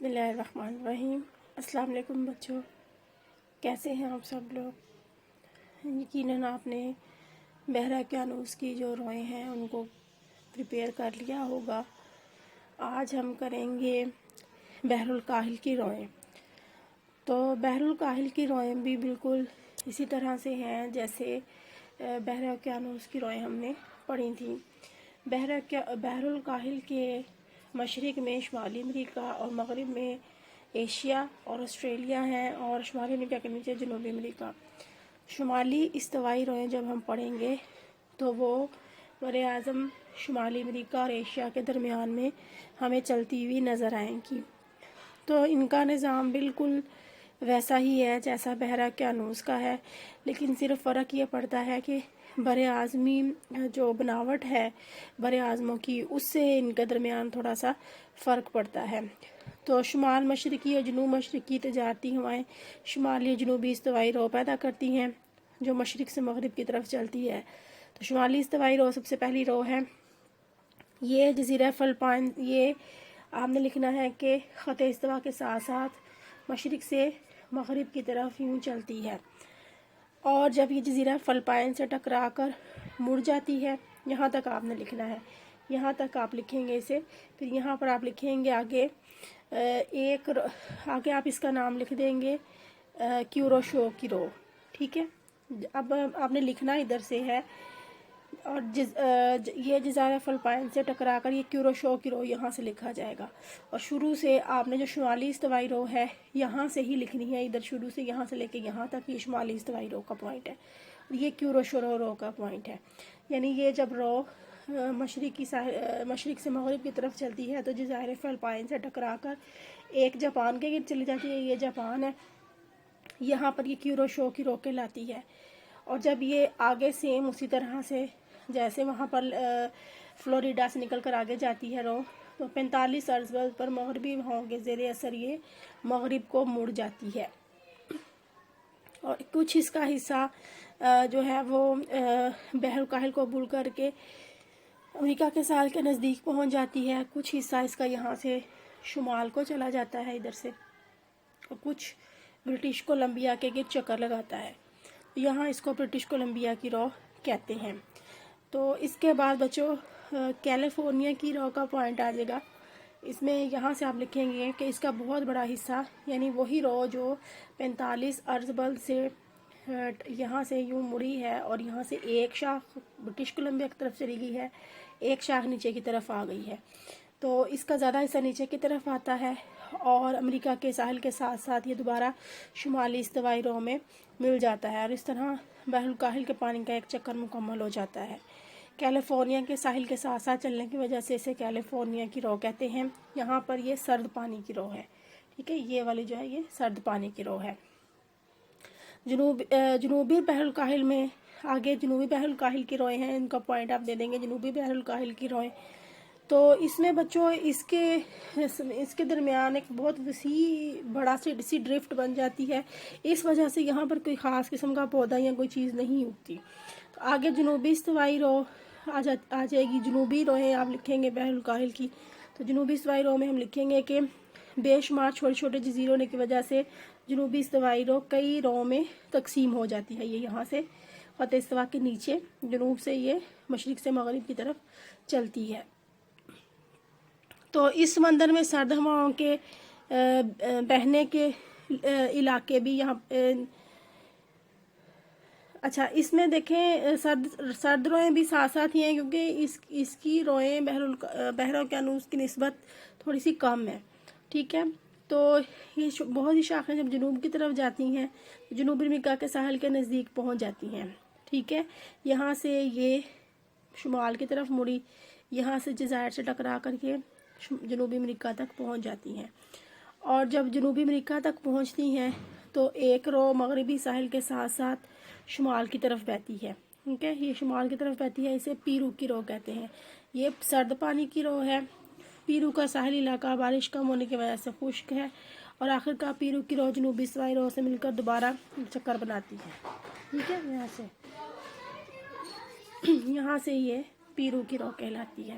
بسم اللہ الرحمن الرحیم۔ السلام علیکم بچوں، کیسے ہیں آپ سب لوگ؟ یقیناً آپ نے بحر اقیانوس کی جو روئیں ہیں ان کو پریپیئر کر لیا ہوگا۔ آج ہم کریں گے بحر الکاہل کی روئیں۔ تو بحر الکاہل کی روئیں بھی بالکل اسی طرح سے ہیں جیسے بحر اقیانوس کی روئیں ہم نے پڑھی تھیں۔ بحر الکاہل کے مشرق میں شمالی امریکہ اور مغرب میں ایشیا اور آسٹریلیا ہیں، اور شمالی امریکہ کے نیچے جنوبی امریکہ۔ شمالی استوائی روئیں جب ہم پڑھیں گے تو وہ براعظم شمالی امریکہ اور ایشیا کے درمیان میں ہمیں چلتی ہوئی نظر آئیں گی۔ تو ان کا نظام بالکل ویسا ہی ہے جیسا بحر اقیانوس کا ہے، لیکن صرف فرق یہ پڑتا ہے کہ بر اعظمی جو بناوٹ ہے بر اعظموں کی، اس سے ان کے درمیان تھوڑا سا فرق پڑتا ہے۔ تو شمال مشرقی اور جنوب مشرقی تجارتی ہوائیں شمالی اور جنوبی استوائی رو پیدا کرتی ہیں جو مشرق سے مغرب کی طرف چلتی ہے۔ تو شمالی استوائی رو سب سے پہلی رو ہے، یہ جزیرہ فلپائن، یہ آپ نے لکھنا ہے کہ خط استوا کے ساتھ ساتھ مشرق سے مغرب کی طرف یوں چلتی ہے، اور جب یہ جزیرہ فلپائن سے ٹکرا کر مڑ جاتی ہے، یہاں تک آپ نے لکھنا ہے، یہاں تک آپ لکھیں گے اسے، پھر یہاں پر آپ لکھیں گے آگے آگے آپ اس کا نام لکھ دیں گے کیوروشو کی رو، ٹھیک ہے۔ اب آپ نے لکھنا ادھر سے ہے، اور یہ جزیرہ فلپائن سے ٹکرا کر یہ کیوروشو کی رو یہاں سے لکھا جائے گا، اور شروع سے آپ نے جو شمالی استوائی رو ہے یہاں سے ہی لکھنی ہے، ادھر شروع سے یہاں سے لے کے یہاں تک یہ شمالی استوائی رو کا پوائنٹ ہے، اور یہ کیوروشو رو کا پوائنٹ ہے۔ یعنی یہ جب رو مشرق سے مغرب کی طرف چلتی ہے تو جزائر فلپائن سے ٹکرا کر ایک جاپان کے گرد چلی جاتی ہے، یہ جاپان ہے، یہاں پر یہ کیوروشو کی رو کہلاتی ہے۔ اور جب یہ آگے سیم اسی طرح سے جیسے وہاں پر فلوریڈا سے نکل کر آگے جاتی ہے رو، تو 45 ارض پر مغربی ہواؤں کے زیر اثر یہ مغرب کو مڑ جاتی ہے، اور کچھ اس کا حصہ جو ہے وہ بحر الکاہل کو عبور کر کے امریکہ کے ساحل کے نزدیک پہنچ جاتی ہے، کچھ حصہ اس کا یہاں سے شمال کو چلا جاتا ہے ادھر سے، اور کچھ برٹش کولمبیا کے گرد چکر لگاتا ہے، یہاں اس کو برٹش کولمبیا کی رو کہتے ہیں۔ تو اس کے بعد بچوں کیلیفورنیا کی رو کا پوائنٹ آ جائے گا، اس میں یہاں سے آپ لکھیں گے کہ اس کا بہت بڑا حصہ، یعنی وہی رو جو 45 ارض بل سے یہاں سے یوں مڑی ہے، اور یہاں سے ایک شاخ برٹش کولمبیا کی طرف چلی گئی ہے، ایک شاخ نیچے کی طرف آ گئی ہے، تو اس کا زیادہ حصہ نیچے کی طرف آتا ہے، اور امریکہ کے ساحل کے ساتھ ساتھ یہ دوبارہ شمالی استوائی رو میں مل جاتا ہے، اور اس طرح بحر الکاہل کے پانی کا ایک چکر مکمل ہو جاتا ہے۔ کیلیفورنیا کے ساحل کے ساتھ ساتھ چلنے کی وجہ سے اسے کیلیفورنیا کی رو کہتے ہیں۔ یہاں پر یہ سرد پانی کی رو ہے، ٹھیک ہے، یہ والی جو ہے یہ سرد پانی کی رو ہے۔ جنوبی بحر الکاہل میں آگے جنوبی بحر الکاہل کی روئیں ہیں، ان کا پوائنٹ آپ دے دیں گے جنوبی بحر الکاہل کی روئیں۔ تو اس میں بچوں اس کے درمیان ایک بہت وسیع بڑا سی ڈرفٹ بن جاتی ہے، اس وجہ سے یہاں پر کوئی خاص قسم کا پودا یا کوئی چیز نہیں اگتی۔ تو آگے جنوبی استوائی رو آ جائے گی، جنوبی روئیں آپ لکھیں گے بحر الکاہل کی، تو جنوبی استوائی رو میں ہم لکھیں گے کہ بے شمار چھوٹے چھوٹے جزیروں ہونے کی وجہ سے جنوبی استوائی رو کئی رو میں تقسیم ہو جاتی ہے، یہ یہاں سے خط استوا کے نیچے جنوب سے یہ مشرق سے مغرب کی طرف چلتی ہے۔ تو اس سمندر میں سرد ہواؤں کے بہنے کے علاقے بھی یہاں اچھا، اس میں دیکھیں سرد روئیں بھی ساتھ ساتھ ہی ہیں، کیونکہ اس کی روئیں بحر اقیانوس کی نسبت تھوڑی سی کم ہے، ٹھیک ہے۔ تو یہ بہت سی شاخیں جب جنوب کی طرف جاتی ہیں جنوبی امریکہ کے ساحل کے نزدیک پہنچ جاتی ہیں، ٹھیک ہے، یہاں سے یہ شمال کی طرف مڑی، یہاں سے جزائر سے ٹکرا کر کے جنوبی امریکہ تک پہنچ جاتی ہیں، اور جب جنوبی امریکہ تک پہنچتی ہیں تو ایک رو مغربی ساحل کے ساتھ ساتھ شمال کی طرف بہتی ہے، ٹھیک ہے، یہ شمال کی طرف بہتی ہے، اسے پیرو کی رو کہتے ہیں، یہ سرد پانی کی رو ہے۔ پیرو کا ساحلی علاقہ بارش کم ہونے کی وجہ سے خشک ہے، اور آخر کا پیرو کی رو جنوبی استوائی رو سے مل کر دوبارہ چکر بناتی ہے، ٹھیک ہے، یہاں سے یہ پیرو کی رو کہلاتی ہے۔